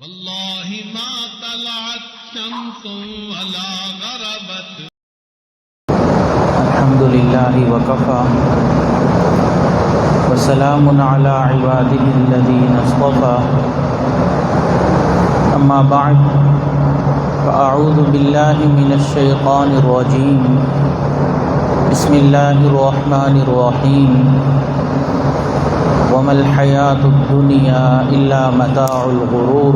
والله ما طلعت شمس ولا غربت. الحمد لله وكفى وسلام على عباده الذين اصطفى. أما بعد فأعوذ بالله من الشيطان الرجيم. بسم الله الرحمن الرحيم. وما الحياة الدنيا إلا متاع الغرور.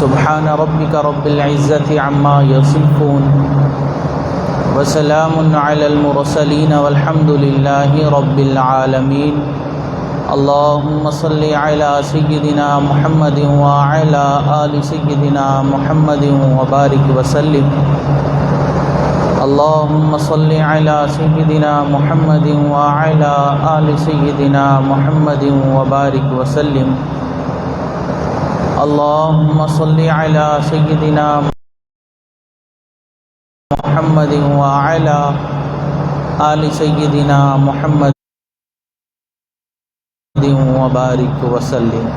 سبحان ربك رب العزة عما يصفون وسلام على المرسلين والحمد لله رب العالمين. اللهم صل على سيدنا محمد وعلى آل سيدنا محمد وبارك وسلم. اللهم صل على سيدنا محمد وعلى آل سيدنا محمد وبارك وسلم. اللهم صل على سيدنا محمد وعلى آل سيدنا محمد وبارك وسلم.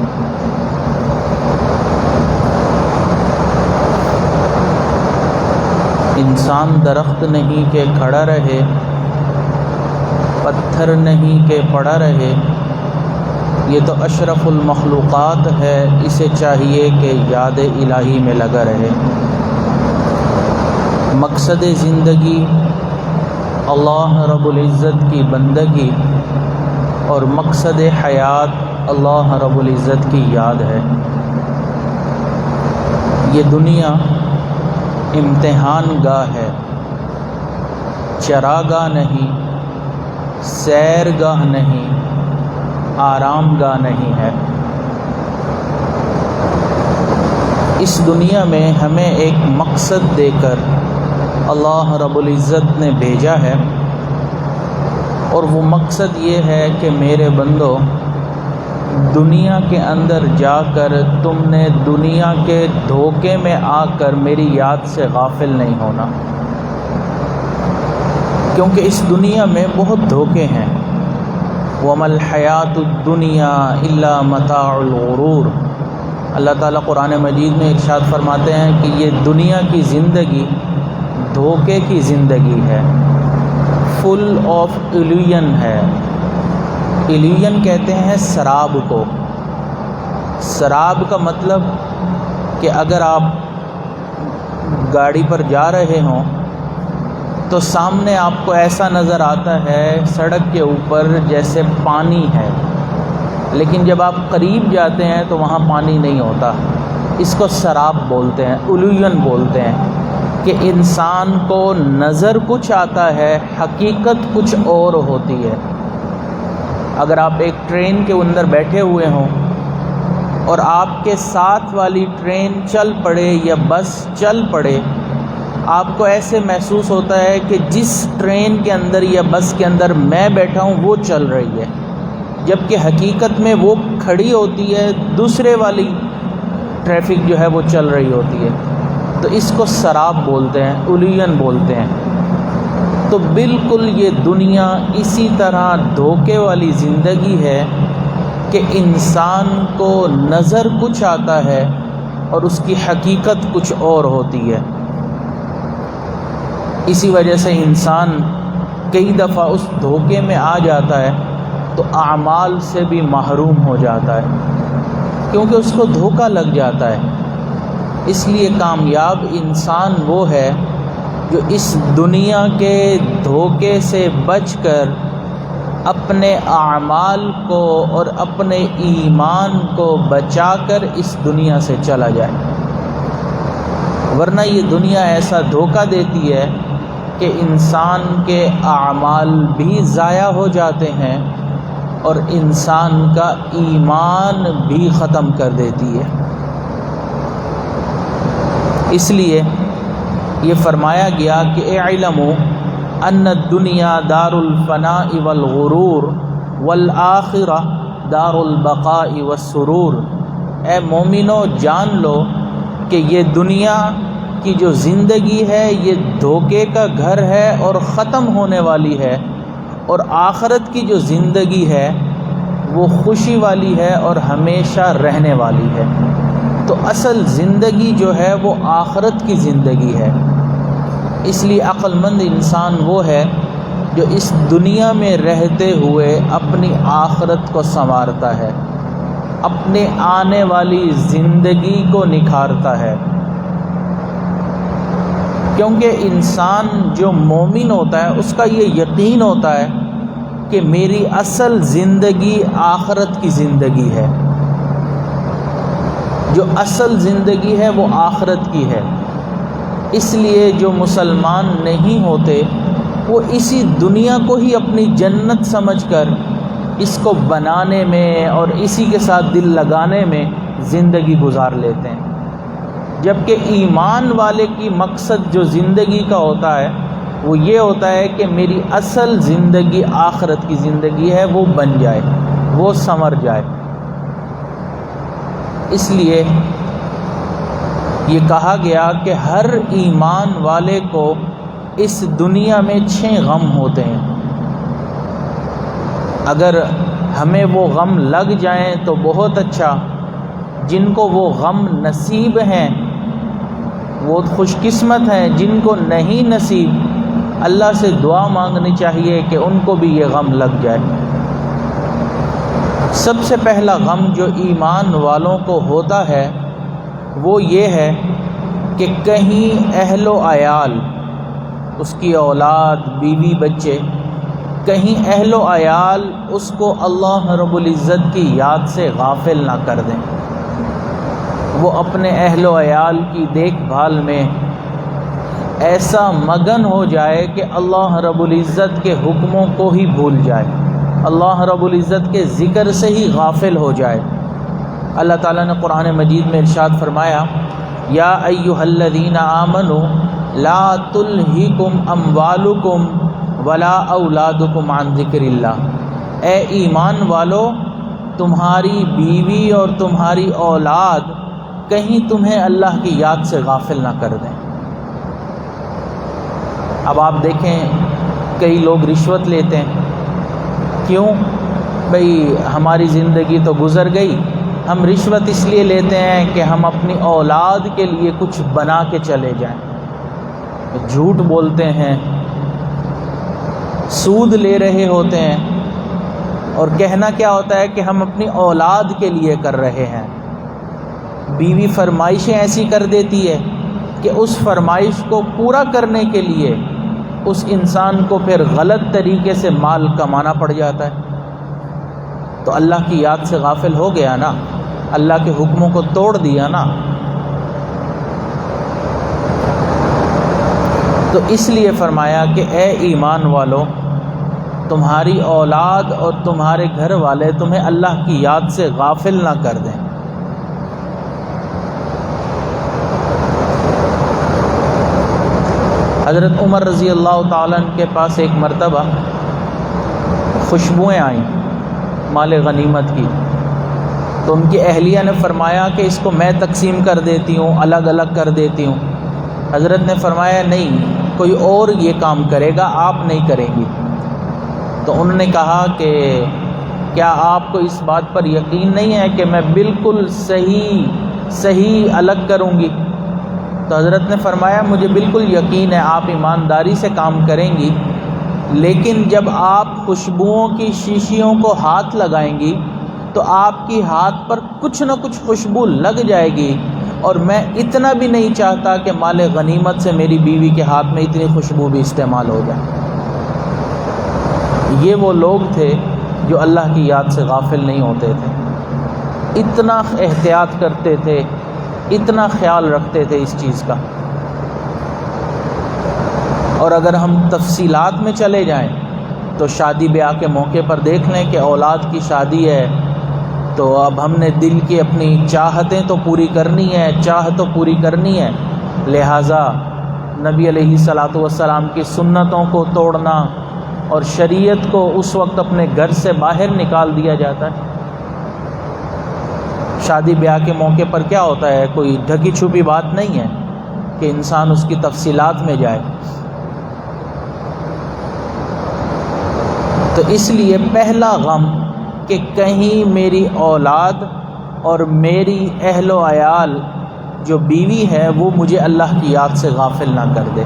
انسان درخت نہیں کہ کھڑا رہے، پتھر نہیں کہ پڑا رہے، یہ تو اشرف المخلوقات ہے، اسے چاہیے کہ یاد الہی میں لگا رہے. مقصد زندگی اللہ رب العزت کی بندگی اور مقصد حیات اللہ رب العزت کی یاد ہے. یہ دنیا امتحان گاہ ہے، چراگاہ نہیں، سیر گاہ نہیں، آرام گاہ نہیں ہے. اس دنیا میں ہمیں ایک مقصد دے کر اللہ رب العزت نے بھیجا ہے، اور وہ مقصد یہ ہے کہ میرے بندو، دنیا کے اندر جا کر تم نے دنیا کے دھوکے میں آ کر میری یاد سے غافل نہیں ہونا، کیونکہ اس دنیا میں بہت دھوکے ہیں. وَمَا الْحَيَاةُ الدُّنْيَا إِلَّا مَتَاعُ الْغُرُورِ. اللہ تعالیٰ قرآن مجید میں ارشاد فرماتے ہیں کہ یہ دنیا کی زندگی دھوکے کی زندگی ہے، فل آف ایلیوژن ہے. ایلیوژن کہتے ہیں سراب کو. سراب کا مطلب کہ اگر آپ گاڑی پر جا رہے ہوں تو سامنے آپ کو ایسا نظر آتا ہے سڑک کے اوپر جیسے پانی ہے، لیکن جب آپ قریب جاتے ہیں تو وہاں پانی نہیں ہوتا. اس کو سراب بولتے ہیں، ایلیوژن بولتے ہیں، کہ انسان کو نظر کچھ آتا ہے، حقیقت کچھ اور ہوتی ہے. اگر آپ ایک ٹرین کے اندر بیٹھے ہوئے ہوں اور آپ کے ساتھ والی ٹرین چل پڑے یا بس چل پڑے، آپ کو ایسے محسوس ہوتا ہے کہ جس ٹرین کے اندر یا بس کے اندر میں بیٹھا ہوں وہ چل رہی ہے، جبکہ حقیقت میں وہ کھڑی ہوتی ہے، دوسرے والی ٹریفک جو ہے وہ چل رہی ہوتی ہے. تو اس کو سراب بولتے ہیں، ایلیوژن بولتے ہیں. تو بالکل یہ دنیا اسی طرح دھوکے والی زندگی ہے کہ انسان کو نظر کچھ آتا ہے اور اس کی حقیقت کچھ اور ہوتی ہے. اسی وجہ سے انسان کئی دفعہ اس دھوکے میں آ جاتا ہے تو اعمال سے بھی محروم ہو جاتا ہے، کیونکہ اس کو دھوکہ لگ جاتا ہے. اس لیے کامیاب انسان وہ ہے جو اس دنیا کے دھوکے سے بچ کر اپنے اعمال کو اور اپنے ایمان کو بچا کر اس دنیا سے چلا جائے. ورنہ یہ دنیا ایسا دھوکہ دیتی ہے کہ انسان کے اعمال بھی ضائع ہو جاتے ہیں اور انسان کا ایمان بھی ختم کر دیتی ہے. اس لیے یہ فرمایا گیا کہ اعلموا ان الدنیا دار الفناء والغرور والآخرہ دار البقاء والسرور. اے مومنو، جان لو کہ یہ دنیا کی جو زندگی ہے یہ دھوکے کا گھر ہے اور ختم ہونے والی ہے، اور آخرت کی جو زندگی ہے وہ خوشی والی ہے اور ہمیشہ رہنے والی ہے۔ تو اصل زندگی جو ہے وہ آخرت کی زندگی ہے۔ اس لیے عقل مند انسان وہ ہے جو اس دنیا میں رہتے ہوئے اپنی آخرت کو سنوارتا ہے، اپنے آنے والی زندگی کو نکھارتا ہے۔ کیونکہ انسان جو مومن ہوتا ہے اس کا یہ یقین ہوتا ہے کہ میری اصل زندگی آخرت کی زندگی ہے، جو اصل زندگی ہے وہ آخرت کی ہے۔ اس لیے جو مسلمان نہیں ہوتے وہ اسی دنیا کو ہی اپنی جنت سمجھ کر اس کو بنانے میں اور اسی کے ساتھ دل لگانے میں زندگی گزار لیتے ہیں، جبکہ ایمان والے کی مقصد جو زندگی کا ہوتا ہے وہ یہ ہوتا ہے کہ میری اصل زندگی آخرت کی زندگی ہے، وہ بن جائے، وہ سنور جائے۔ اس لیے یہ کہا گیا کہ ہر ایمان والے کو اس دنیا میں 6 غم ہوتے ہیں۔ اگر ہمیں وہ غم لگ جائیں تو بہت اچھا، جن کو وہ غم نصیب ہیں وہ خوش قسمت ہیں، جن کو نہیں نصیب اللہ سے دعا مانگنی چاہیے کہ ان کو بھی یہ غم لگ جائے۔ سب سے پہلا غم جو ایمان والوں کو ہوتا ہے وہ یہ ہے کہ کہیں اہل و عیال، اس کی اولاد، بیوی، بچے، کہیں اہل و عیال اس کو اللہ رب العزت کی یاد سے غافل نہ کر دیں، وہ اپنے اہل و عیال کی دیکھ بھال میں ایسا مگن ہو جائے کہ اللہ رب العزت کے حکموں کو ہی بھول جائے، اللہ رب العزت کے ذکر سے ہی غافل ہو جائے۔ اللہ تعالیٰ نے قرآن مجید میں ارشاد فرمایا، یا ایھا الذین آمنوا لا تلہکم اموالکم ولا اولادکم عن ذکر اللہ، اے ایمان والو تمہاری بیوی اور تمہاری اولاد کہیں تمہیں اللہ کی یاد سے غافل نہ کر دیں۔ اب آپ دیکھیں کئی لوگ رشوت لیتے ہیں، کیوں؟ بھئی ہماری زندگی تو گزر گئی، ہم رشوت اس لیے لیتے ہیں کہ ہم اپنی اولاد کے لیے کچھ بنا کے چلے جائیں، جھوٹ بولتے ہیں، سود لے رہے ہوتے ہیں، اور کہنا کیا ہوتا ہے کہ ہم اپنی اولاد کے لیے کر رہے ہیں۔ بیوی فرمائشیں ایسی کر دیتی ہے کہ اس فرمائش کو پورا کرنے کے لیے اس انسان کو پھر غلط طریقے سے مال کمانا پڑ جاتا ہے، تو اللہ کی یاد سے غافل ہو گیا نا، اللہ کے حکموں کو توڑ دیا نا۔ تو اس لیے فرمایا کہ اے ایمان والو تمہاری اولاد اور تمہارے گھر والے تمہیں اللہ کی یاد سے غافل نہ کر دیں۔ حضرت عمر رضی اللہ تعالیٰ عنہ کے پاس ایک مرتبہ خوشبوئیں آئیں مال غنیمت کی، تو ان کی اہلیہ نے فرمایا کہ اس کو میں تقسیم کر دیتی ہوں، الگ الگ کر دیتی ہوں۔ حضرت نے فرمایا نہیں، کوئی اور یہ کام کرے گا، آپ نہیں کریں گی۔ تو انہوں نے کہا کہ کیا آپ کو اس بات پر یقین نہیں ہے کہ میں بالکل صحیح الگ کروں گی؟ تو حضرت نے فرمایا مجھے بالکل یقین ہے آپ ایمانداری سے کام کریں گی، لیکن جب آپ خوشبوؤں کی شیشیوں کو ہاتھ لگائیں گی تو آپ کی ہاتھ پر کچھ نہ کچھ خوشبو لگ جائے گی، اور میں اتنا بھی نہیں چاہتا کہ مال غنیمت سے میری بیوی کے ہاتھ میں اتنی خوشبو بھی استعمال ہو جائے۔ یہ وہ لوگ تھے جو اللہ کی یاد سے غافل نہیں ہوتے تھے، اتنا احتیاط کرتے تھے، اتنا خیال رکھتے تھے اس چیز کا۔ اور اگر ہم تفصیلات میں چلے جائیں تو شادی بیاہ کے موقع پر دیکھ لیں کہ اولاد کی شادی ہے تو اب ہم نے دل کی اپنی چاہتیں تو پوری کرنی ہے، چاہ تو پوری کرنی ہے، لہٰذا نبی علیہ الصلاۃ والسلام کی سنتوں کو توڑنا اور شریعت کو اس وقت اپنے گھر سے باہر نکال دیا جاتا ہے۔ شادی بیاہ کے موقع پر کیا ہوتا ہے، کوئی ڈھکی چھپی بات نہیں ہے کہ انسان اس کی تفصیلات میں جائے۔ تو اس لیے پہلا غم کہ کہیں میری اولاد اور میری اہل و عیال جو بیوی ہے وہ مجھے اللہ کی یاد سے غافل نہ کر دے۔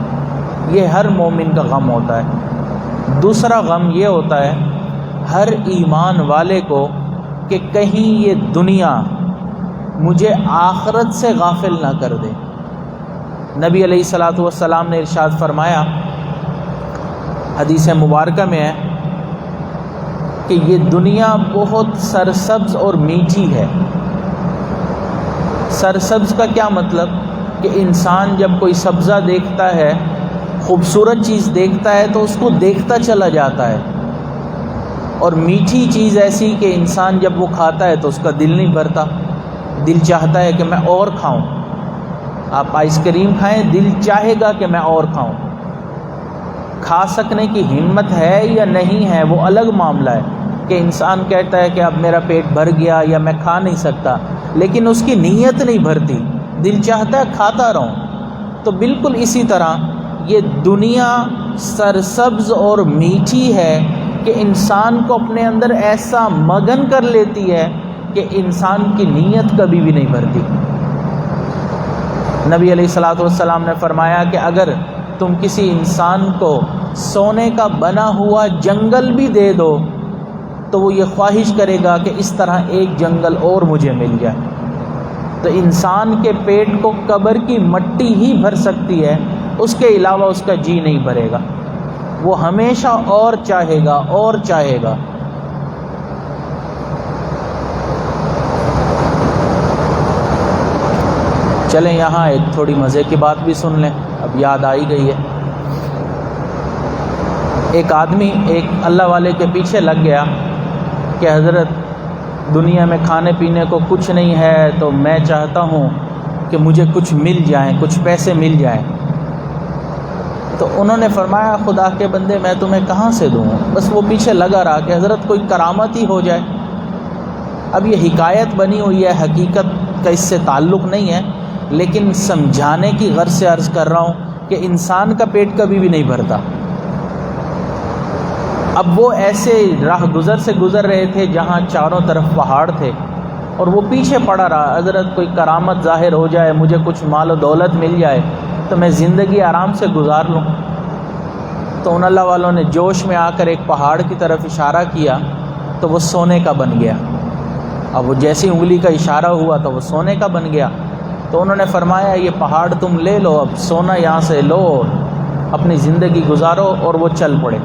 یہ ہر مومن کا غم ہوتا ہے۔ دوسرا غم یہ ہوتا ہے ہر ایمان والے کو کہ کہیں یہ دنیا مجھے آخرت سے غافل نہ کر دے۔ نبی علیہ الصلوۃ والسلام نے ارشاد فرمایا، حدیث مبارکہ میں ہے کہ یہ دنیا بہت سرسبز اور میٹھی ہے۔ سرسبز کا کیا مطلب؟ کہ انسان جب کوئی سبزہ دیکھتا ہے، خوبصورت چیز دیکھتا ہے تو اس کو دیکھتا چلا جاتا ہے، اور میٹھی چیز ایسی کہ انسان جب وہ کھاتا ہے تو اس کا دل نہیں بھرتا، دل چاہتا ہے کہ میں اور کھاؤں۔ آپ آئس کریم کھائیں، دل چاہے گا کہ میں اور کھاؤں۔ کھا سکنے کی ہمت ہے یا نہیں ہے وہ الگ معاملہ ہے، کہ انسان کہتا ہے کہ اب میرا پیٹ بھر گیا یا میں کھا نہیں سکتا، لیکن اس کی نیت نہیں بھرتی، دل چاہتا ہے کھاتا رہوں۔ تو بالکل اسی طرح یہ دنیا سرسبز اور میٹھی ہے کہ انسان کو اپنے اندر ایسا مگن کر لیتی ہے کہ انسان کی نیت کبھی بھی نہیں بھرتی۔ نبی علیہ الصلوۃ والسلام نے فرمایا کہ اگر تم کسی انسان کو سونے کا بنا ہوا جنگل بھی دے دو تو وہ یہ خواہش کرے گا کہ اس طرح ایک جنگل اور مجھے مل جائے۔ تو انسان کے پیٹ کو قبر کی مٹی ہی بھر سکتی ہے، اس کے علاوہ اس کا جی نہیں بھرے گا، وہ ہمیشہ اور چاہے گا اور چاہے گا۔ چلیں یہاں ایک تھوڑی مزے کی بات بھی سن لیں، اب یاد آئی گئی ہے۔ ایک آدمی ایک اللہ والے کے پیچھے لگ گیا کہ حضرت دنیا میں کھانے پینے کو کچھ نہیں ہے تو میں چاہتا ہوں کہ مجھے کچھ مل جائیں، کچھ پیسے مل جائیں۔ تو انہوں نے فرمایا خدا کے بندے میں تمہیں کہاں سے دوں؟ بس وہ پیچھے لگا رہا کہ حضرت کوئی کرامت ہی ہو جائے۔ اب یہ حکایت بنی ہوئی ہے، حقیقت کا اس سے تعلق نہیں ہے، لیکن سمجھانے کی غرض سے عرض کر رہا ہوں کہ انسان کا پیٹ کبھی بھی نہیں بھرتا۔ اب وہ ایسے راہ گزر سے گزر رہے تھے جہاں چاروں طرف پہاڑ تھے، اور وہ پیچھے پڑا رہا، حضرت کوئی کرامت ظاہر ہو جائے، مجھے کچھ مال و دولت مل جائے تو میں زندگی آرام سے گزار لوں۔ تو ان اللہ والوں نے جوش میں آ کر ایک پہاڑ کی طرف اشارہ کیا تو وہ سونے کا بن گیا۔ اب وہ جیسی انگلی کا اشارہ ہوا تو وہ سونے کا بن گیا۔ تو انہوں نے فرمایا یہ پہاڑ تم لے لو، اب سونا یہاں سے لو، اپنی زندگی گزارو، اور وہ چل پڑے۔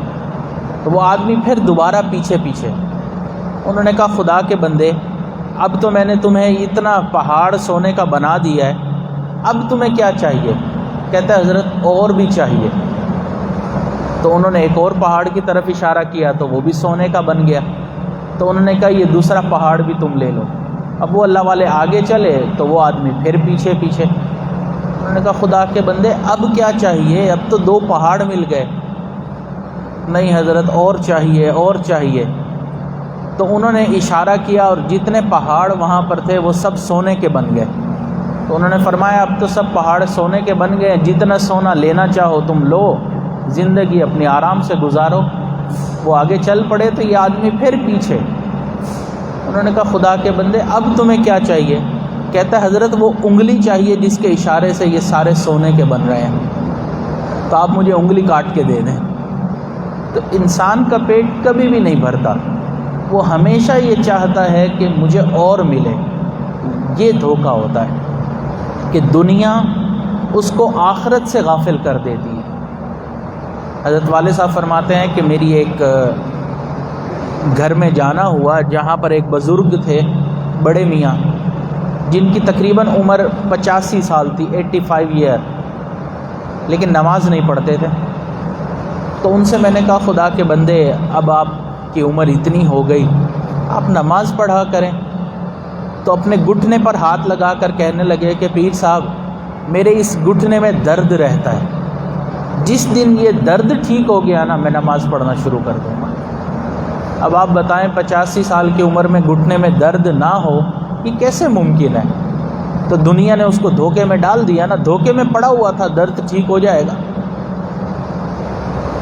تو وہ آدمی پھر دوبارہ پیچھے پیچھے۔ انہوں نے کہا خدا کے بندے اب تو میں نے تمہیں اتنا پہاڑ سونے کا بنا دیا ہے، اب تمہیں کیا چاہیے؟ کہتا ہے حضرت اور بھی چاہیے۔ تو انہوں نے ایک اور پہاڑ کی طرف اشارہ کیا تو وہ بھی سونے کا بن گیا۔ تو انہوں نے کہا یہ دوسرا پہاڑ بھی تم لے لو۔ اب وہ اللہ والے آگے چلے تو وہ آدمی پھر پیچھے پیچھے۔ انہوں نے کہا خدا کے بندے اب کیا چاہیے؟ اب تو 2 پہاڑ مل گئے۔ نہیں حضرت اور چاہیے اور چاہیے۔ تو انہوں نے اشارہ کیا اور جتنے پہاڑ وہاں پر تھے وہ سب سونے کے بن گئے۔ تو انہوں نے فرمایا اب تو سب پہاڑ سونے کے بن گئے، جتنا سونا لینا چاہو تم لو، زندگی اپنی آرام سے گزارو۔ وہ آگے چل پڑے تو یہ آدمی پھر پیچھے۔ انہوں نے کہا خدا کے بندے اب تمہیں کیا چاہیے؟ کہتا ہے حضرت وہ انگلی چاہیے جس کے اشارے سے یہ سارے سونے کے بن رہے ہیں، تو آپ مجھے انگلی کاٹ کے دے دیں۔ تو انسان کا پیٹ کبھی بھی نہیں بھرتا، وہ ہمیشہ یہ چاہتا ہے کہ مجھے اور ملے۔ یہ دھوکہ ہوتا ہے کہ دنیا اس کو آخرت سے غافل کر دیتی ہے۔ حضرت والد صاحب فرماتے ہیں کہ میری ایک گھر میں جانا ہوا جہاں پر ایک بزرگ تھے، بڑے میاں، جن کی تقریباً عمر 85 سال تھی، 85 ایئر، لیکن نماز نہیں پڑھتے تھے۔ تو ان سے میں نے کہا خدا کے بندے اب آپ کی عمر اتنی ہو گئی، آپ نماز پڑھا کریں۔ تو اپنے گھٹنے پر ہاتھ لگا کر کہنے لگے کہ پیر صاحب میرے اس گھٹنے میں درد رہتا ہے، جس دن یہ درد ٹھیک ہو گیا نا میں نماز پڑھنا شروع کر دوں گا۔ اب آپ بتائیں 85 سال کی عمر میں گھٹنے میں درد نہ ہو یہ کیسے ممکن ہے؟ تو دنیا نے اس کو دھوکے میں ڈال دیا نا، دھوکے میں پڑا ہوا تھا، درد ٹھیک ہو جائے گا۔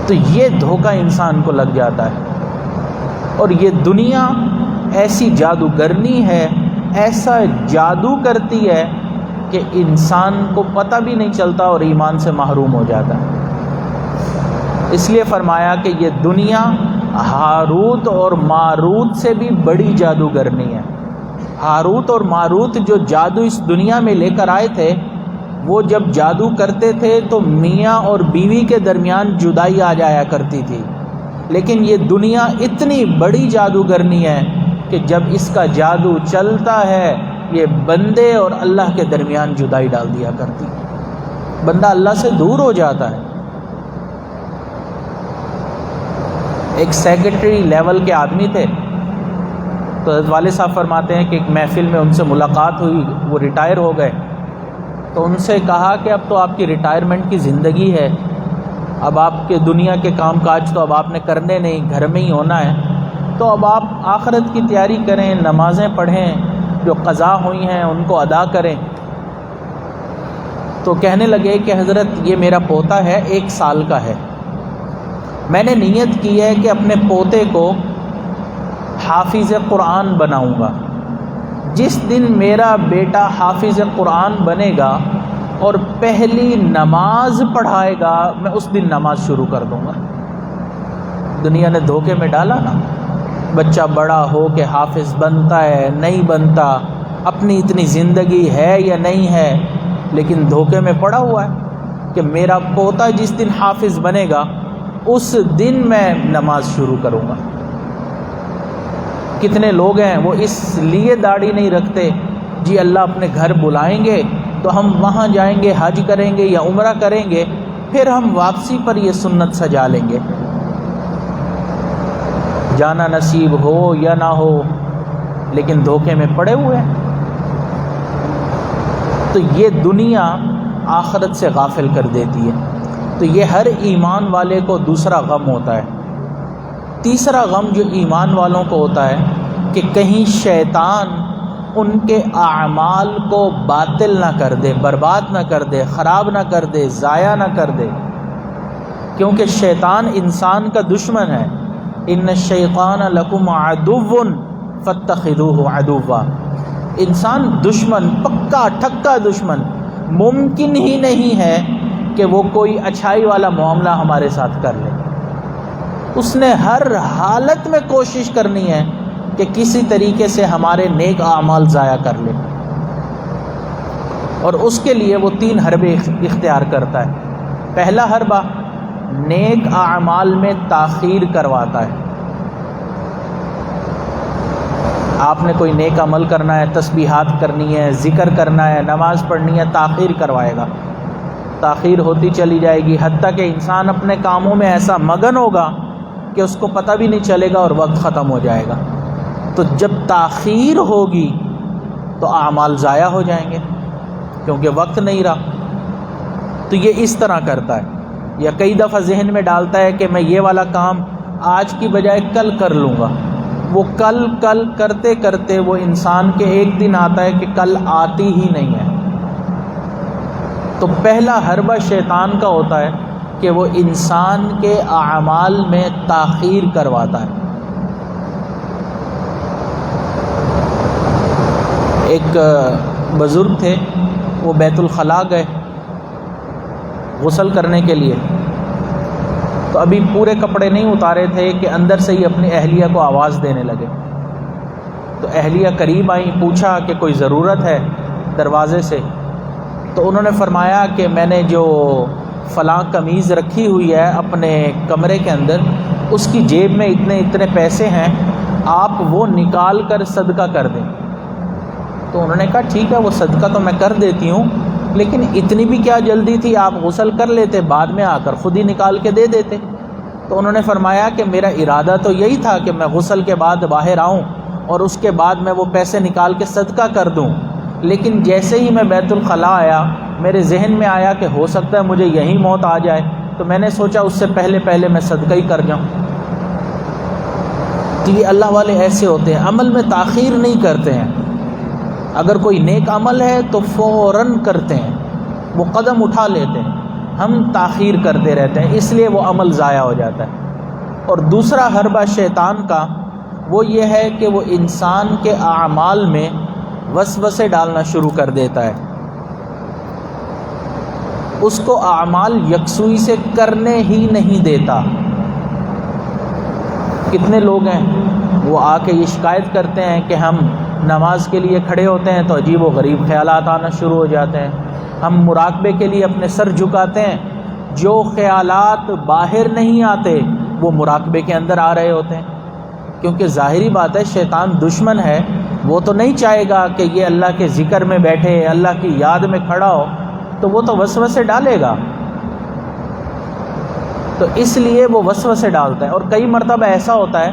تو یہ دھوکہ انسان کو لگ جاتا ہے، اور یہ دنیا ایسی جادوگرنی ہے، ایسا جادو کرتی ہے کہ انسان کو پتہ بھی نہیں چلتا اور ایمان سے محروم ہو جاتا ہے۔ اس لیے فرمایا کہ یہ دنیا ہاروت اور ماروت سے بھی بڑی جادوگرنی ہے۔ ہاروت اور ماروت جو جادو اس دنیا میں لے کر آئے تھے، وہ جب جادو کرتے تھے تو میاں اور بیوی کے درمیان جدائی آ جایا کرتی تھی، لیکن یہ دنیا اتنی بڑی جادوگرنی ہے کہ جب اس کا جادو چلتا ہے یہ بندے اور اللہ کے درمیان جدائی ڈال دیا کرتی ہے، بندہ اللہ سے دور ہو جاتا ہے۔ ایک سیکرٹری لیول کے آدمی تھے، تو حضرت والد صاحب فرماتے ہیں کہ ایک محفل میں ان سے ملاقات ہوئی، وہ ریٹائر ہو گئے، تو ان سے کہا کہ اب تو آپ کی ریٹائرمنٹ کی زندگی ہے، اب آپ کے دنیا کے کام کاج تو اب آپ نے کرنے نہیں، گھر میں ہی ہونا ہے، تو اب آپ آخرت کی تیاری کریں، نمازیں پڑھیں، جو قضا ہوئی ہیں ان کو ادا کریں۔ تو کہنے لگے کہ حضرت یہ میرا پوتا ہے، 1 سال کا ہے، میں نے نیت کی ہے کہ اپنے پوتے کو حافظ قرآن بناؤں گا۔ جس دن میرا بیٹا حافظ قرآن بنے گا اور پہلی نماز پڑھائے گا، میں اس دن نماز شروع کر دوں گا۔ دنیا نے دھوکے میں ڈالا نا، بچہ بڑا ہو کہ حافظ بنتا ہے نہیں بنتا، اپنی اتنی زندگی ہے یا نہیں ہے، لیکن دھوکے میں پڑا ہوا ہے کہ میرا پوتا جس دن حافظ بنے گا اس دن میں نماز شروع کروں گا۔ کتنے لوگ ہیں وہ اس لیے داڑھی نہیں رکھتے، جی اللہ اپنے گھر بلائیں گے تو ہم وہاں جائیں گے، حج کریں گے یا عمرہ کریں گے، پھر ہم واپسی پر یہ سنت سجا لیں گے، جانا نصیب ہو یا نہ ہو، لیکن دھوکے میں پڑے ہوئے ہیں۔ تو یہ دنیا آخرت سے غافل کر دیتی ہے۔ تو یہ ہر ایمان والے کو دوسرا غم ہوتا ہے۔ تیسرا غم جو ایمان والوں کو ہوتا ہے کہ کہیں شیطان ان کے اعمال کو باطل نہ کر دے، برباد نہ کر دے، خراب نہ کر دے، ضائع نہ کر دے، کیونکہ شیطان انسان کا دشمن ہے۔ ان الشیطان لکم عدو فاتخذوہ عدوا، انسان دشمن، پکا ٹھکا دشمن، ممکن ہی نہیں ہے کہ وہ کوئی اچھائی والا معاملہ ہمارے ساتھ کر لے۔ اس نے ہر حالت میں کوشش کرنی ہے کہ کسی طریقے سے ہمارے نیک اعمال ضائع کر لے، اور اس کے لیے وہ 3 حربے اختیار کرتا ہے۔ پہلا حربہ نیک اعمال میں تاخیر کرواتا ہے۔ آپ نے کوئی نیک عمل کرنا ہے، تسبیحات کرنی ہے، ذکر کرنا ہے، نماز پڑھنی ہے، تاخیر کروائے گا، تاخیر ہوتی چلی جائے گی، حتیٰ کہ انسان اپنے کاموں میں ایسا مگن ہوگا کہ اس کو پتہ بھی نہیں چلے گا اور وقت ختم ہو جائے گا۔ تو جب تاخیر ہوگی تو اعمال ضائع ہو جائیں گے، کیونکہ وقت نہیں رہا۔ تو یہ اس طرح کرتا ہے، یا کئی دفعہ ذہن میں ڈالتا ہے کہ میں یہ والا کام آج کی بجائے کل کر لوں گا، وہ کل کرتے کرتے وہ انسان کے ایک دن آتا ہے کہ کل آتی ہی نہیں ہے۔ تو پہلا حربہ شیطان کا ہوتا ہے کہ وہ انسان کے اعمال میں تاخیر کرواتا ہے۔ ایک بزرگ تھے، وہ بیت الخلاء گئے غسل کرنے کے لیے، تو ابھی پورے کپڑے نہیں اتارے تھے کہ اندر سے ہی اپنی اہلیہ کو آواز دینے لگے۔ تو اہلیہ قریب آئیں، پوچھا کہ کوئی ضرورت ہے دروازے سے، تو انہوں نے فرمایا کہ میں نے جو فلاں قمیض رکھی ہوئی ہے اپنے کمرے کے اندر، اس کی جیب میں اتنے پیسے ہیں، آپ وہ نکال کر صدقہ کر دیں۔ تو انہوں نے کہا ٹھیک ہے، وہ صدقہ تو میں کر دیتی ہوں، لیکن اتنی بھی کیا جلدی تھی، آپ غسل کر لیتے، بعد میں آ کر خود ہی نکال کے دے دیتے۔ تو انہوں نے فرمایا کہ میرا ارادہ تو یہی تھا کہ میں غسل کے بعد باہر آؤں اور اس کے بعد میں وہ پیسے نکال کے صدقہ کر دوں، لیکن جیسے ہی میں بیت الخلاء آیا میرے ذہن میں آیا کہ ہو سکتا ہے مجھے یہی موت آ جائے، تو میں نے سوچا اس سے پہلے میں صدقہ ہی کر جاؤں۔ تو یہ اللہ والے ایسے ہوتے ہیں، عمل میں تاخیر نہیں کرتے ہیں۔ اگر کوئی نیک عمل ہے تو فوراً کرتے ہیں، وہ قدم اٹھا لیتے ہیں، ہم تاخیر کرتے رہتے ہیں، اس لیے وہ عمل ضائع ہو جاتا ہے۔ اور دوسرا حربہ شیطان کا وہ یہ ہے کہ وہ انسان کے اعمال میں وسوسے ڈالنا شروع کر دیتا ہے، اس کو اعمال یکسوئی سے کرنے ہی نہیں دیتا۔ کتنے لوگ ہیں وہ آ کے یہ شکایت کرتے ہیں کہ ہم نماز کے لیے کھڑے ہوتے ہیں تو عجیب و غریب خیالات آنا شروع ہو جاتے ہیں، ہم مراقبے کے لیے اپنے سر جھکاتے ہیں، جو خیالات باہر نہیں آتے وہ مراقبے کے اندر آ رہے ہوتے ہیں، کیونکہ ظاہری بات ہے شیطان دشمن ہے، وہ تو نہیں چاہے گا کہ یہ اللہ کے ذکر میں بیٹھے، اللہ کی یاد میں کھڑا ہو، تو وہ تو وسوسے ڈالے گا، تو اس لیے وہ وسوسے ڈالتا ہے۔ اور کئی مرتبہ ایسا ہوتا ہے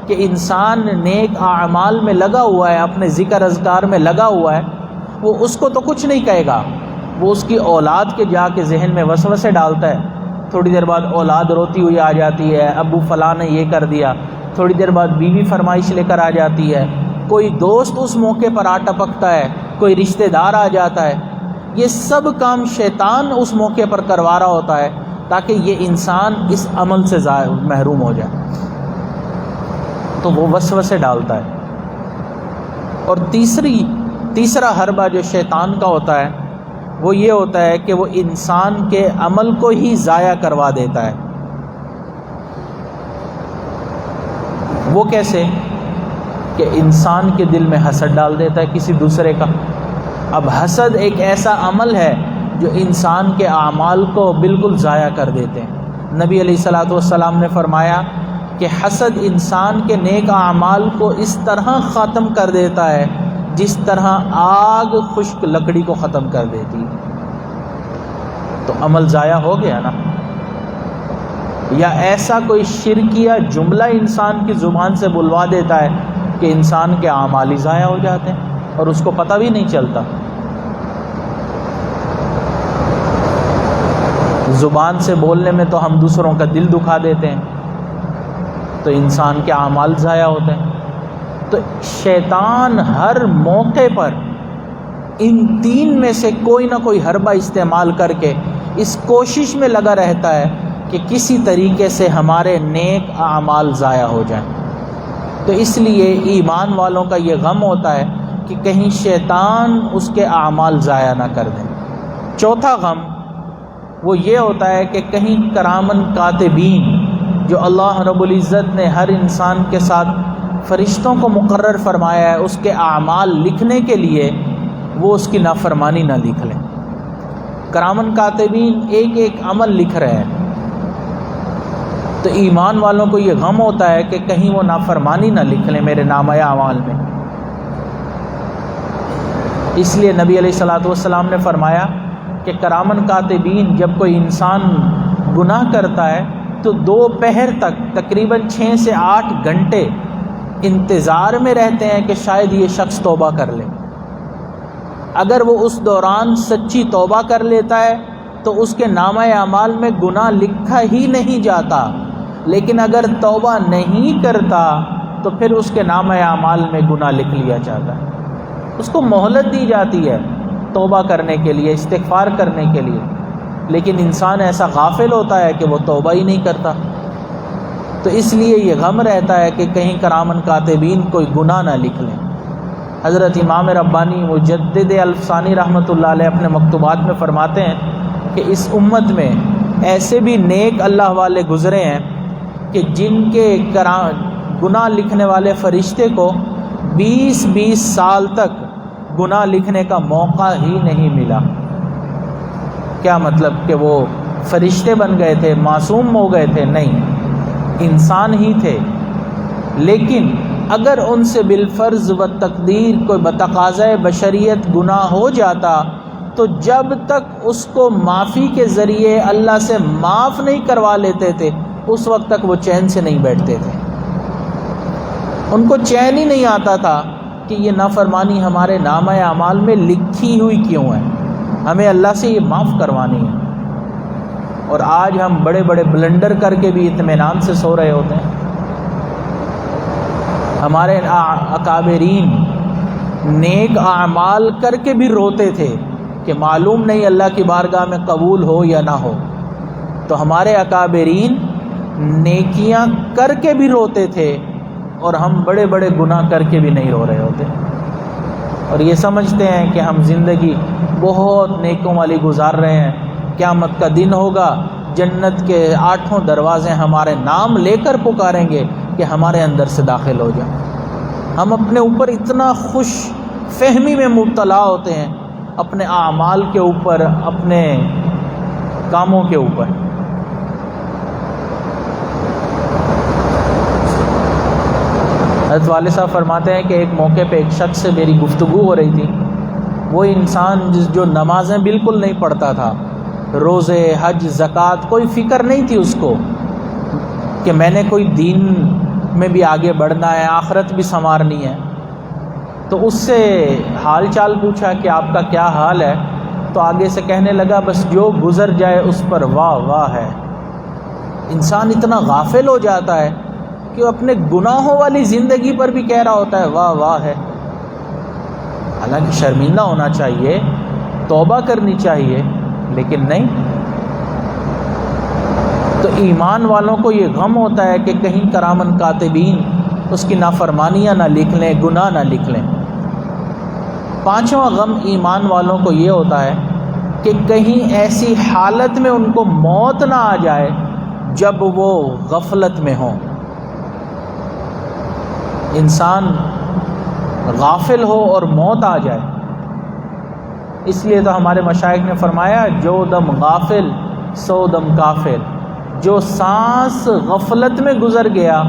کہ انسان نیک اعمال میں لگا ہوا ہے، اپنے ذکر اذکار میں لگا ہوا ہے، وہ اس کو تو کچھ نہیں کہے گا، وہ اس کی اولاد کے جا کے ذہن میں وسوسے ڈالتا ہے، تھوڑی دیر بعد اولاد روتی ہوئی آ جاتی ہے، ابو فلاں نے یہ کر دیا، تھوڑی دیر بعد بیوی فرمائش لے کر آ جاتی ہے، کوئی دوست اس موقع پر آ ٹپکتا ہے، کوئی رشتہ دار آ جاتا ہے، یہ سب کام شیطان اس موقع پر کروا رہا ہوتا ہے تاکہ یہ انسان اس عمل سے محروم ہو جائے، تو وہ وسوسے ڈالتا ہے۔ اور تیسرا حربہ جو شیطان کا ہوتا ہے وہ یہ ہوتا ہے کہ وہ انسان کے عمل کو ہی ضائع کروا دیتا ہے۔ وہ کیسے؟ کہ انسان کے دل میں حسد ڈال دیتا ہے کسی دوسرے کا۔ اب حسد ایک ایسا عمل ہے جو انسان کے اعمال کو بالکل ضائع کر دیتے ہیں۔ نبی علیہ الصلوۃ والسلام نے فرمایا کہ حسد انسان کے نیک اعمال کو اس طرح ختم کر دیتا ہے جس طرح آگ خشک لکڑی کو ختم کر دیتی، تو عمل ضائع ہو گیا نا۔ یا ایسا کوئی شرکیہ جملہ انسان کی زبان سے بلوا دیتا ہے کہ انسان کے اعمال ہی ضائع ہو جاتے ہیں اور اس کو پتہ بھی نہیں چلتا۔ زبان سے بولنے میں تو ہم دوسروں کا دل دکھا دیتے ہیں، تو انسان کے اعمال ضائع ہوتے ہیں۔ تو شیطان ہر موقع پر ان تین میں سے کوئی نہ کوئی حربہ استعمال کر کے اس کوشش میں لگا رہتا ہے کہ کسی طریقے سے ہمارے نیک اعمال ضائع ہو جائیں۔ تو اس لیے ایمان والوں کا یہ غم ہوتا ہے کہ کہیں شیطان اس کے اعمال ضائع نہ کر دیں۔ چوتھا غم وہ یہ ہوتا ہے کہ کہیں کرامن کاتبین جو اللہ رب العزت نے ہر انسان کے ساتھ فرشتوں کو مقرر فرمایا ہے اس کے اعمال لکھنے کے لیے، وہ اس کی نافرمانی نہ لکھ لیں۔ کرامن کاتبین ایک ایک عمل لکھ رہے ہیں، تو ایمان والوں کو یہ غم ہوتا ہے کہ کہیں وہ نافرمانی نہ لکھ لیں میرے نامہ اعمال میں۔ اس لیے نبی علیہ الصلوۃ والسلام نے فرمایا کہ کرامن کاتبین جب کوئی انسان گناہ کرتا ہے تو دوپہر تک تقریباً 6 سے 8 گھنٹے انتظار میں رہتے ہیں کہ شاید یہ شخص توبہ کر لے۔ اگر وہ اس دوران سچی توبہ کر لیتا ہے تو اس کے نامہ اعمال میں گناہ لکھا ہی نہیں جاتا، لیکن اگر توبہ نہیں کرتا تو پھر اس کے نامہ اعمال میں گناہ لکھ لیا جاتا ہے، اس کو مہلت دی جاتی ہے توبہ کرنے کے لیے، استغفار کرنے کے لیے، لیکن انسان ایسا غافل ہوتا ہے کہ وہ توبہ ہی نہیں کرتا۔ تو اس لیے یہ غم رہتا ہے کہ کہیں کرامن کاتبین کوئی گناہ نہ لکھ لیں۔ حضرت امام ربانی مجدد الفسانی رحمۃ اللہ علیہ اپنے مکتوبات میں فرماتے ہیں کہ اس امت میں ایسے بھی نیک اللہ والے گزرے ہیں کہ جن کے گناہ لکھنے والے فرشتے کو 20 سال تک گناہ لکھنے کا موقع ہی نہیں ملا۔ کیا مطلب کہ وہ فرشتے بن گئے تھے، معصوم ہو گئے تھے؟ نہیں، انسان ہی تھے، لیکن اگر ان سے بالفرض و تقدیر کوئی بتقاضۂ بشریت گناہ ہو جاتا تو جب تک اس کو معافی کے ذریعے اللہ سے معاف نہیں کروا لیتے تھے اس وقت تک وہ چین سے نہیں بیٹھتے تھے۔ ان کو چین ہی نہیں آتا تھا کہ یہ نافرمانی ہمارے نامہ اعمال میں لکھی ہوئی کیوں ہے، ہمیں اللہ سے یہ معاف کروانی ہے۔ اور آج ہم بڑے بڑے بلنڈر کر کے بھی اطمینان سے سو رہے ہوتے ہیں۔ ہمارے اکابرین نیک اعمال کر کے بھی روتے تھے کہ معلوم نہیں اللہ کی بارگاہ میں قبول ہو یا نہ ہو، تو ہمارے اکابرین نیکیاں کر کے بھی روتے تھے اور ہم بڑے بڑے گناہ کر کے بھی نہیں رو رہے ہوتے، اور یہ سمجھتے ہیں کہ ہم زندگی بہت نیکوں والی گزار رہے ہیں، قیامت کا دن ہوگا، جنت کے 8 دروازے ہمارے نام لے کر پکاریں گے کہ ہمارے اندر سے داخل ہو جائیں۔ ہم اپنے اوپر اتنا خوش فہمی میں مبتلا ہوتے ہیں، اپنے اعمال کے اوپر، اپنے کاموں کے اوپر۔ حضرت والد صاحب فرماتے ہیں کہ ایک موقع پہ ایک شخص سے میری گفتگو ہو رہی تھی۔ وہ انسان جو نمازیں بالکل نہیں پڑھتا تھا، روزے، حج، زکوٰۃ، کوئی فکر نہیں تھی اس کو کہ میں نے کوئی دین میں بھی آگے بڑھنا ہے، آخرت بھی سنوارنی ہے۔ تو اس سے حال چال پوچھا کہ آپ کا کیا حال ہے، تو آگے سے کہنے لگا بس جو گزر جائے اس پر واہ واہ ہے۔ انسان اتنا غافل ہو جاتا ہے کہ وہ اپنے گناہوں والی زندگی پر بھی کہہ رہا ہوتا ہے واہ واہ ہے۔ حالانکہ شرمندہ ہونا چاہیے، توبہ کرنی چاہیے، لیکن نہیں۔ تو ایمان والوں کو یہ غم ہوتا ہے کہ کہیں کرامن کاتبین اس کی نافرمانیاں نہ لکھ لیں، گناہ نہ لکھ لیں۔ 5واں غم ایمان والوں کو یہ ہوتا ہے کہ کہیں ایسی حالت میں ان کو موت نہ آ جائے جب وہ غفلت میں ہوں۔ انسان غافل ہو اور موت آ جائے، اس لیے تو ہمارے مشائخ نے فرمایا جو دم غافل سو دم کافر۔ جو سانس غفلت میں گزر گیا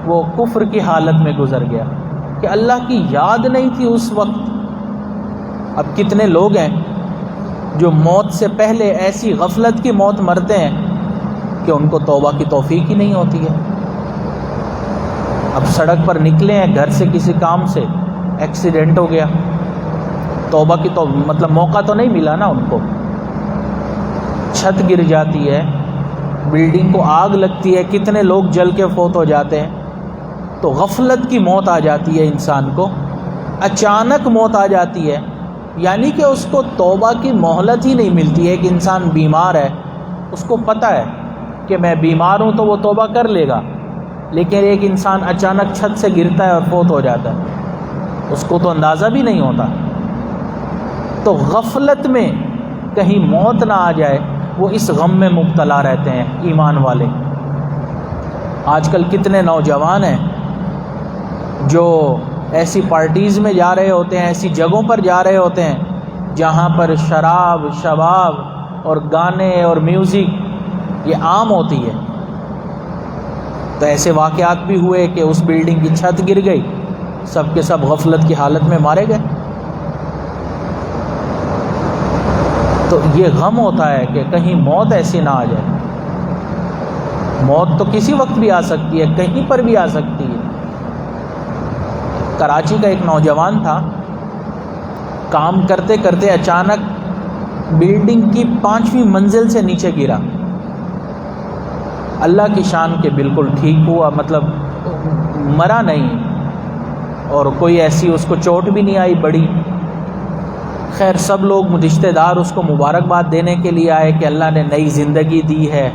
وہ کفر کی حالت میں گزر گیا، کہ اللہ کی یاد نہیں تھی اس وقت۔ اب کتنے لوگ ہیں جو موت سے پہلے ایسی غفلت کی موت مرتے ہیں کہ ان کو توبہ کی توفیق ہی نہیں ہوتی ہے۔ اب سڑک پر نکلے ہیں گھر سے کسی کام سے، ایکسیڈنٹ ہو گیا، توبہ کی تو مطلب موقع تو نہیں ملا نا ان کو۔ چھت گر جاتی ہے، بلڈنگ کو آگ لگتی ہے، کتنے لوگ جل کے فوت ہو جاتے ہیں۔ تو غفلت کی موت آ جاتی ہے انسان کو، اچانک موت آ جاتی ہے، یعنی کہ اس کو توبہ کی مہلت ہی نہیں ملتی ہے۔ کہ انسان بیمار ہے، اس کو پتہ ہے کہ میں بیمار ہوں تو وہ توبہ کر لے گا، لیکن ایک انسان اچانک چھت سے گرتا ہے اور فوت ہو جاتا ہے، اس کو تو اندازہ بھی نہیں ہوتا۔ تو غفلت میں کہیں موت نہ آ جائے، وہ اس غم میں مبتلا رہتے ہیں ایمان والے۔ آج کل کتنے نوجوان ہیں جو ایسی پارٹیز میں جا رہے ہوتے ہیں، ایسی جگہوں پر جا رہے ہوتے ہیں جہاں پر شراب، شباب اور گانے اور میوزک یہ عام ہوتی ہے۔ تو ایسے واقعات بھی ہوئے کہ اس بلڈنگ کی چھت گر گئی، سب کے سب غفلت کی حالت میں مارے گئے۔ تو یہ غم ہوتا ہے کہ کہیں موت ایسی نہ آ جائے۔ موت تو کسی وقت بھی آ سکتی ہے، کہیں پر بھی آ سکتی ہے۔ کراچی کا ایک نوجوان تھا، کام کرتے کرتے اچانک بلڈنگ کی 5ویں منزل سے نیچے گرا۔ اللہ کی شان کے بالکل ٹھیک ہوا، مطلب مرا نہیں، اور کوئی ایسی اس کو چوٹ بھی نہیں آئی بڑی۔ خیر سب لوگ رشتہ دار اس کو مبارکباد دینے کے لیے آئے کہ اللہ نے نئی زندگی دی ہے،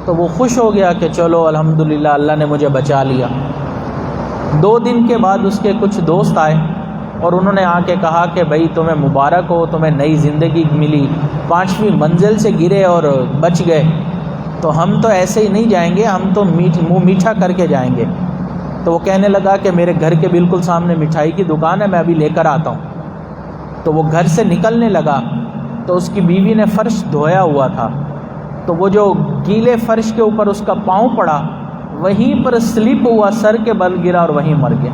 تو وہ خوش ہو گیا کہ چلو الحمدللہ اللہ نے مجھے بچا لیا۔ 2 دن کے بعد اس کے کچھ دوست آئے اور انہوں نے آ کے کہا کہ بھائی تمہیں مبارک ہو، تمہیں نئی زندگی ملی، 5ویں منزل سے گرے اور بچ گئے، تو ہم تو ایسے ہی نہیں جائیں گے، ہم تو منہ میٹھا کر کے جائیں گے۔ تو وہ کہنے لگا کہ میرے گھر کے بالکل سامنے مٹھائی کی دکان ہے، میں ابھی لے کر آتا ہوں۔ تو وہ گھر سے نکلنے لگا تو اس کی بیوی نے فرش دھویا ہوا تھا، تو وہ جو گیلے فرش کے اوپر اس کا پاؤں پڑا، وہیں پر سلپ ہوا، سر کے بل گرا اور وہیں مر گیا۔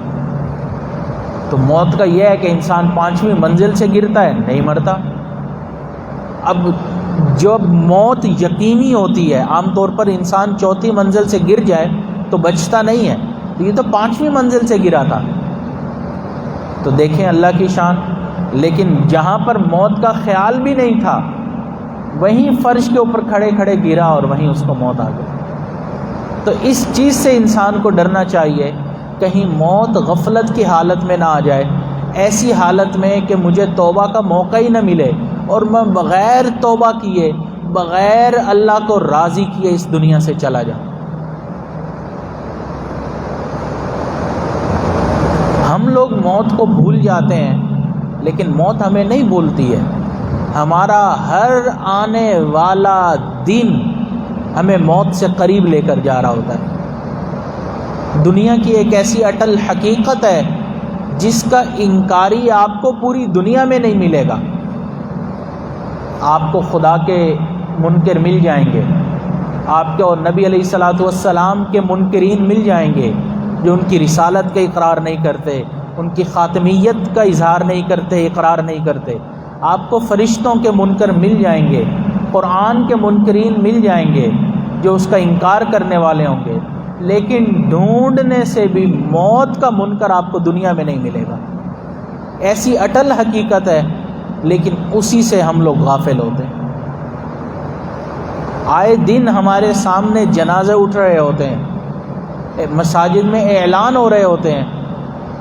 تو موت کا یہ ہے کہ انسان 5ویں منزل سے گرتا ہے، نہیں مرتا۔ اب جب موت یقینی ہوتی ہے، عام طور پر انسان 4تھی منزل سے گر جائے تو بچتا نہیں ہے، یہ تو 5ویں منزل سے گرا تھا۔ تو دیکھیں اللہ کی شان۔ لیکن جہاں پر موت کا خیال بھی نہیں تھا، وہیں فرش کے اوپر کھڑے کھڑے گرا اور وہیں اس کو موت آ گئی۔ تو اس چیز سے انسان کو ڈرنا چاہیے، کہیں موت غفلت کی حالت میں نہ آ جائے، ایسی حالت میں کہ مجھے توبہ کا موقع ہی نہ ملے اور میں بغیر توبہ کیے، بغیر اللہ کو راضی کیے اس دنیا سے چلا جاؤں۔ موت کو بھول جاتے ہیں، لیکن موت ہمیں نہیں بھولتی ہے۔ ہمارا ہر آنے والا دن ہمیں موت سے قریب لے کر جا رہا ہوتا ہے۔ دنیا کی ایک ایسی اٹل حقیقت ہے جس کا انکاری آپ کو پوری دنیا میں نہیں ملے گا۔ آپ کو خدا کے منکر مل جائیں گے، آپ کے اور نبی علیہ الصلوۃ والسلام کے منکرین مل جائیں گے جو ان کی رسالت کا اقرار نہیں کرتے، ان کی خاتمیت کا اظہار نہیں کرتے، اقرار نہیں کرتے۔ آپ کو فرشتوں کے منکر مل جائیں گے، قرآن کے منکرین مل جائیں گے جو اس کا انکار کرنے والے ہوں گے، لیکن ڈھونڈنے سے بھی موت کا منکر آپ کو دنیا میں نہیں ملے گا۔ ایسی اٹل حقیقت ہے، لیکن اسی سے ہم لوگ غافل ہوتے ہیں۔ آئے دن ہمارے سامنے جنازے اٹھ رہے ہوتے ہیں، مساجد میں اعلان ہو رہے ہوتے ہیں،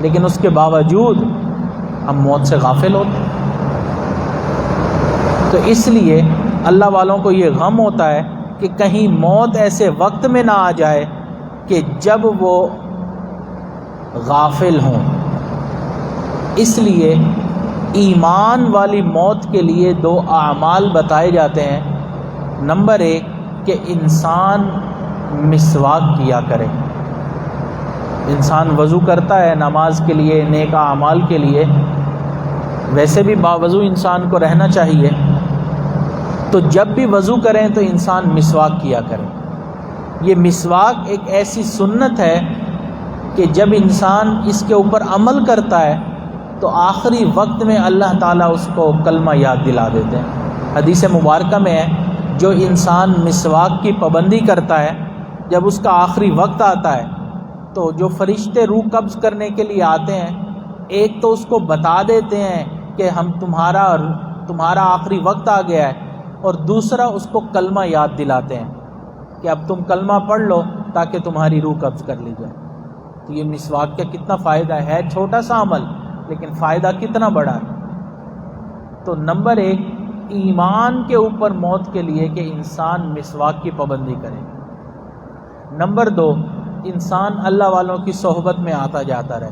لیکن اس کے باوجود ہم موت سے غافل ہوتے ہیں۔ تو اس لیے اللہ والوں کو یہ غم ہوتا ہے کہ کہیں موت ایسے وقت میں نہ آ جائے کہ جب وہ غافل ہوں۔ اس لیے ایمان والی موت کے لیے 2 اعمال بتائے جاتے ہیں۔ نمبر 1 کہ انسان مسواک کیا کرے۔ انسان وضو کرتا ہے نماز کے لیے، نیک اعمال کے لیے، ویسے بھی باوضو انسان کو رہنا چاہیے، تو جب بھی وضو کریں تو انسان مسواک کیا کرے۔ یہ مسواک ایک ایسی سنت ہے کہ جب انسان اس کے اوپر عمل کرتا ہے تو آخری وقت میں اللہ تعالیٰ اس کو کلمہ یاد دلا دیتے ہیں۔ حدیث مبارکہ میں ہے جو انسان مسواک کی پابندی کرتا ہے، جب اس کا آخری وقت آتا ہے تو جو فرشتے روح قبض کرنے کے لیے آتے ہیں، ایک تو اس کو بتا دیتے ہیں کہ ہم تمہارا آخری وقت آ گیا ہے، اور دوسرا اس کو کلمہ یاد دلاتے ہیں کہ اب تم کلمہ پڑھ لو تاکہ تمہاری روح قبض کر لی جائے۔ تو یہ مسواک کا کتنا فائدہ ہے، چھوٹا سا عمل لیکن فائدہ کتنا بڑا ہے۔ تو نمبر 1 ایمان کے اوپر موت کے لیے کہ انسان مسواک کی پابندی کرے۔ نمبر 2 انسان اللہ والوں کی صحبت میں آتا جاتا رہے،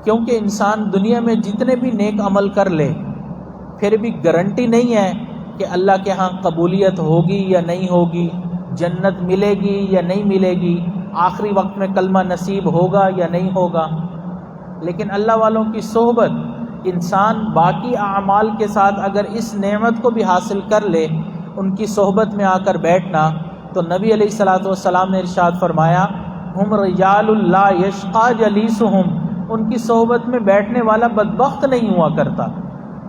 کیونکہ انسان دنیا میں جتنے بھی نیک عمل کر لے پھر بھی گارنٹی نہیں ہے کہ اللہ کے ہاں قبولیت ہوگی یا نہیں ہوگی، جنت ملے گی یا نہیں ملے گی، آخری وقت میں کلمہ نصیب ہوگا یا نہیں ہوگا۔ لیکن اللہ والوں کی صحبت، انسان باقی اعمال کے ساتھ اگر اس نعمت کو بھی حاصل کر لے، ان کی صحبت میں آ کر بیٹھنا، تو نبی علیہ الصلوۃ والسلام نے ارشاد فرمایا ہم رجال لا یشقى جلیسہم، ان کی صحبت میں بیٹھنے والا بدبخت نہیں ہوا کرتا۔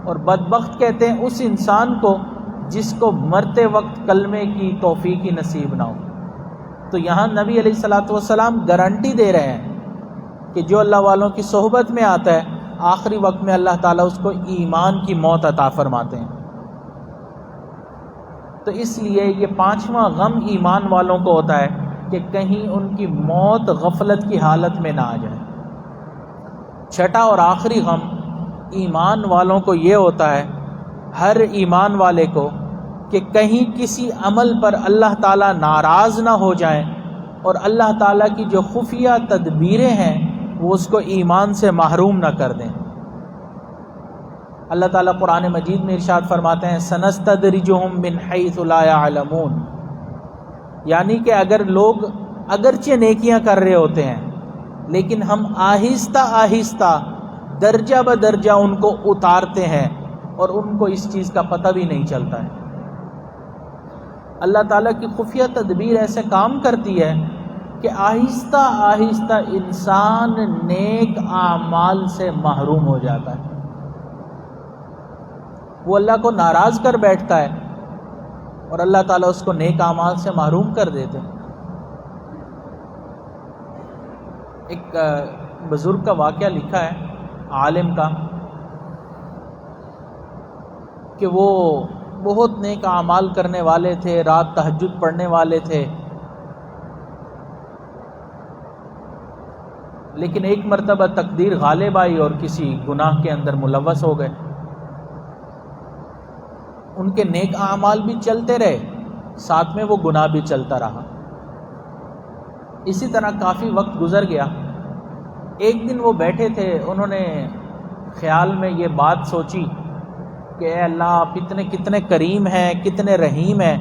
اور بدبخت کہتے ہیں اس انسان کو جس کو مرتے وقت کلمے کی توفیق ہی نصیب نہ ہو۔ تو یہاں نبی علیہ الصلوۃ والسلام گارنٹی دے رہے ہیں کہ جو اللہ والوں کی صحبت میں آتا ہے آخری وقت میں اللہ تعالیٰ اس کو ایمان کی موت عطا فرماتے ہیں۔ تو اس لیے یہ 5واں غم ایمان والوں کو ہوتا ہے کہ کہیں ان کی موت غفلت کی حالت میں نہ آ جائے۔ 6واں اور آخری غم ایمان والوں کو یہ ہوتا ہے، ہر ایمان والے کو، کہ کہیں کسی عمل پر اللہ تعالیٰ ناراض نہ ہو جائیں اور اللہ تعالیٰ کی جو خفیہ تدبیریں ہیں وہ اس کو ایمان سے محروم نہ کر دیں۔ اللہ تعالیٰ قرآن مجید میں ارشاد فرماتے ہیں سنستدرجہم من حیث لا یعلمون، یعنی کہ اگر لوگ اگرچہ نیکیاں کر رہے ہوتے ہیں لیکن ہم آہستہ آہستہ درجہ بدرجہ ان کو اتارتے ہیں اور ان کو اس چیز کا پتہ بھی نہیں چلتا ہے۔ اللہ تعالیٰ کی خفیہ تدبیر ایسے کام کرتی ہے کہ آہستہ آہستہ انسان نیک اعمال سے محروم ہو جاتا ہے، وہ اللہ کو ناراض کر بیٹھتا ہے اور اللہ تعالیٰ اس کو نیک اعمال سے محروم کر دیتے ہیں۔ ایک بزرگ کا واقعہ لکھا ہے، عالم کا، کہ وہ بہت نیک اعمال کرنے والے تھے، رات تہجد پڑھنے والے تھے، لیکن ایک مرتبہ تقدیر غالب آئی اور کسی گناہ کے اندر ملوث ہو گئے۔ ان کے نیک اعمال بھی چلتے رہے، ساتھ میں وہ گناہ بھی چلتا رہا۔ اسی طرح کافی وقت گزر گیا، ایک دن وہ بیٹھے تھے، انہوں نے خیال میں یہ بات سوچی کہ اے اللہ آپ کتنے کریم ہیں، کتنے رحیم ہیں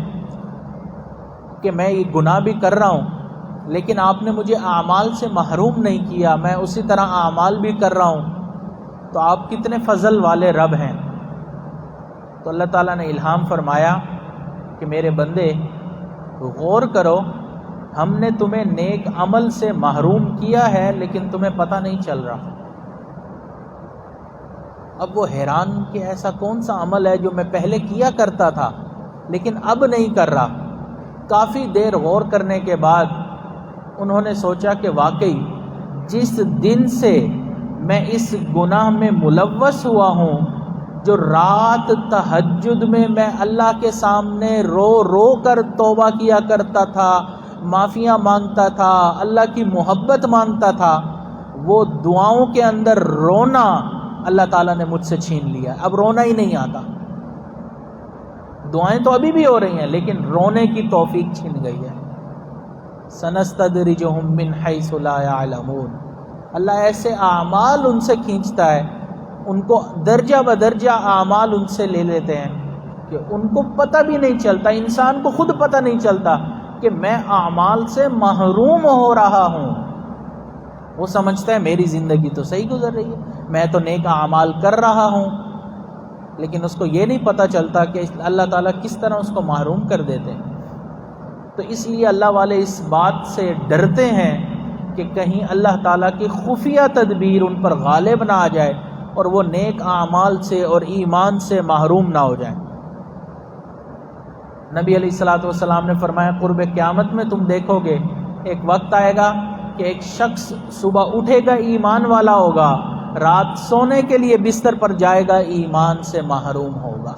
کہ میں یہ گناہ بھی کر رہا ہوں لیکن آپ نے مجھے اعمال سے محروم نہیں کیا، میں اسی طرح اعمال بھی کر رہا ہوں، تو آپ کتنے فضل والے رب ہیں۔ تو اللہ تعالیٰ نے الہام فرمایا کہ میرے بندے غور کرو، ہم نے تمہیں نیک عمل سے محروم کیا ہے لیکن تمہیں پتہ نہیں چل رہا۔ اب وہ حیران کہ ایسا کون سا عمل ہے جو میں پہلے کیا کرتا تھا لیکن اب نہیں کر رہا۔ کافی دیر غور کرنے کے بعد انہوں نے سوچا کہ واقعی جس دن سے میں اس گناہ میں ملوث ہوا ہوں، جو رات تہجد میں اللہ کے سامنے رو رو کر توبہ کیا کرتا تھا، معافیاں مانگتا تھا، اللہ کی محبت مانگتا تھا، وہ دعاؤں کے اندر رونا اللہ تعالیٰ نے مجھ سے چھین لیا۔ اب رونا ہی نہیں آتا، دعائیں تو ابھی بھی ہو رہی ہیں لیکن رونے کی توفیق چھن گئی ہے۔ سنستدرجہم من حیث لا یعلمون، اللہ ایسے اعمال ان سے کھینچتا ہے، ان کو درجہ بدرجہ اعمال ان سے لے لیتے ہیں کہ ان کو پتہ بھی نہیں چلتا، انسان کو خود پتہ نہیں چلتا کہ میں اعمال سے محروم ہو رہا ہوں۔ وہ سمجھتا ہے میری زندگی تو صحیح گزر رہی ہے، میں تو نیک اعمال کر رہا ہوں، لیکن اس کو یہ نہیں پتہ چلتا کہ اللہ تعالیٰ کس طرح اس کو محروم کر دیتے ہیں۔ تو اس لیے اللہ والے اس بات سے ڈرتے ہیں کہ کہیں اللہ تعالیٰ کی خفیہ تدبیر ان پر غالب نہ آ جائے اور وہ نیک اعمال سے اور ایمان سے محروم نہ ہو جائیں۔ نبی علیہ السلام نے فرمایا قرب قیامت میں تم دیکھو گے ایک وقت آئے گا کہ ایک شخص صبح اٹھے گا ایمان والا ہوگا، رات سونے کے لیے بستر پر جائے گا ایمان سے محروم ہوگا۔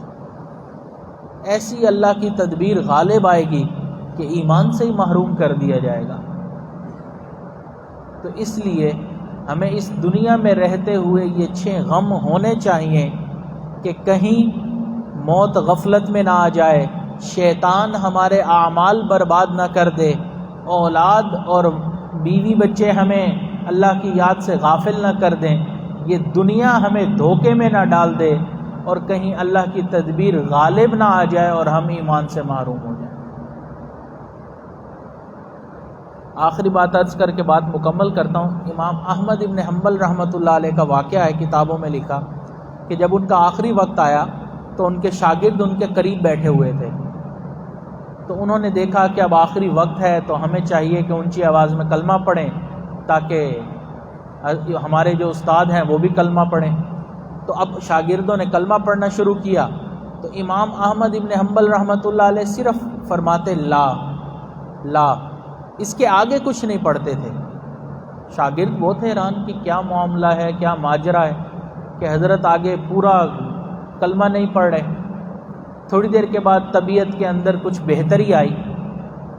ایسی اللہ کی تدبیر غالب آئے گی کہ ایمان سے ہی محروم کر دیا جائے گا۔ تو اس لیے ہمیں اس دنیا میں رہتے ہوئے یہ 6 غم ہونے چاہیے کہ کہیں موت غفلت میں نہ آ جائے، شیطان ہمارے اعمال برباد نہ کر دے، اولاد اور بیوی بچے ہمیں اللہ کی یاد سے غافل نہ کر دیں، یہ دنیا ہمیں دھوکے میں نہ ڈال دے، اور کہیں اللہ کی تدبیر غالب نہ آ جائے اور ہم ایمان سے محروم ہو جائیں۔ آخری بات عرض کر کے بات مکمل کرتا ہوں۔ امام احمد ابن حنبل رحمۃ اللہ علیہ کا واقعہ ہے، کتابوں میں لکھا کہ جب ان کا آخری وقت آیا تو ان کے شاگرد ان کے قریب بیٹھے ہوئے تھے، تو انہوں نے دیکھا کہ اب آخری وقت ہے تو ہمیں چاہیے کہ اونچی آواز میں کلمہ پڑھیں تاکہ ہمارے جو استاد ہیں وہ بھی کلمہ پڑھیں۔ تو اب شاگردوں نے کلمہ پڑھنا شروع کیا تو امام احمد ابن حنبل رحمۃ اللہ علیہ صرف فرماتے لا لا، اس کے آگے کچھ نہیں پڑھتے تھے۔ شاگرد وہ تھے حیران کہ کیا معاملہ ہے، کیا ماجرا ہے کہ حضرت آگے پورا کلمہ نہیں پڑھ رہے۔ تھوڑی دیر کے بعد طبیعت کے اندر کچھ بہتری آئی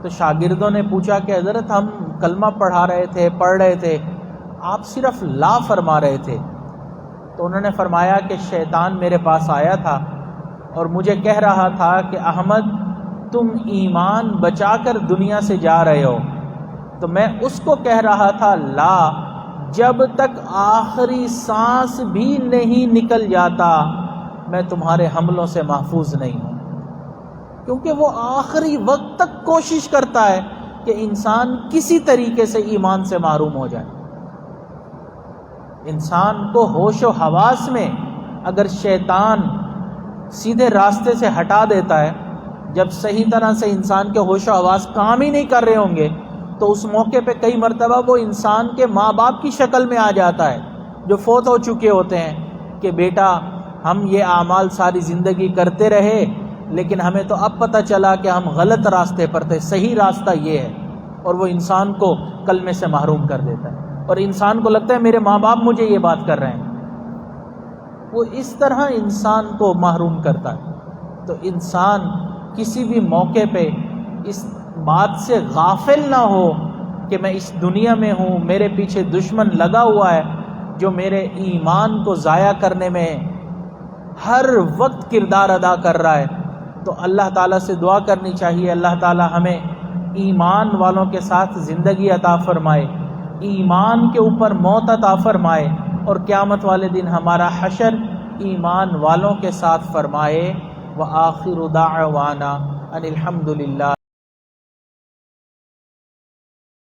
تو شاگردوں نے پوچھا کہ حضرت ہم کلمہ پڑھ رہے تھے، آپ صرف لا فرما رہے تھے۔ تو انہوں نے فرمایا کہ شیطان میرے پاس آیا تھا اور مجھے کہہ رہا تھا کہ احمد تم ایمان بچا کر دنیا سے جا رہے ہو، تو میں اس کو کہہ رہا تھا لا، جب تک آخری سانس بھی نہیں نکل جاتا میں تمہارے حملوں سے محفوظ نہیں ہوں۔ کیونکہ وہ آخری وقت تک کوشش کرتا ہے کہ انسان کسی طریقے سے ایمان سے محروم ہو جائے۔ انسان کو ہوش و حواس میں اگر شیطان سیدھے راستے سے ہٹا دیتا ہے، جب صحیح طرح سے انسان کے ہوش و حواس کام ہی نہیں کر رہے ہوں گے تو اس موقع پہ کئی مرتبہ وہ انسان کے ماں باپ کی شکل میں آ جاتا ہے جو فوت ہو چکے ہوتے ہیں کہ بیٹا ہم یہ اعمال ساری زندگی کرتے رہے لیکن ہمیں تو اب پتہ چلا کہ ہم غلط راستے پر تھے، صحیح راستہ یہ ہے، اور وہ انسان کو کلمے سے محروم کر دیتا ہے اور انسان کو لگتا ہے میرے ماں باپ مجھے یہ بات کر رہے ہیں۔ وہ اس طرح انسان کو محروم کرتا ہے۔ تو انسان کسی بھی موقع پہ اس بات سے غافل نہ ہو کہ میں اس دنیا میں ہوں، میرے پیچھے دشمن لگا ہوا ہے جو میرے ایمان کو ضائع کرنے میں ہر وقت کردار ادا کر رہا ہے۔ تو اللہ تعالیٰ سے دعا کرنی چاہیے اللہ تعالیٰ ہمیں ایمان والوں کے ساتھ زندگی عطا فرمائے، ایمان کے اوپر موت عطا فرمائے اور قیامت والے دن ہمارا حشر ایمان والوں کے ساتھ فرمائے۔ وآخر دعوانا ان الحمد للہ۔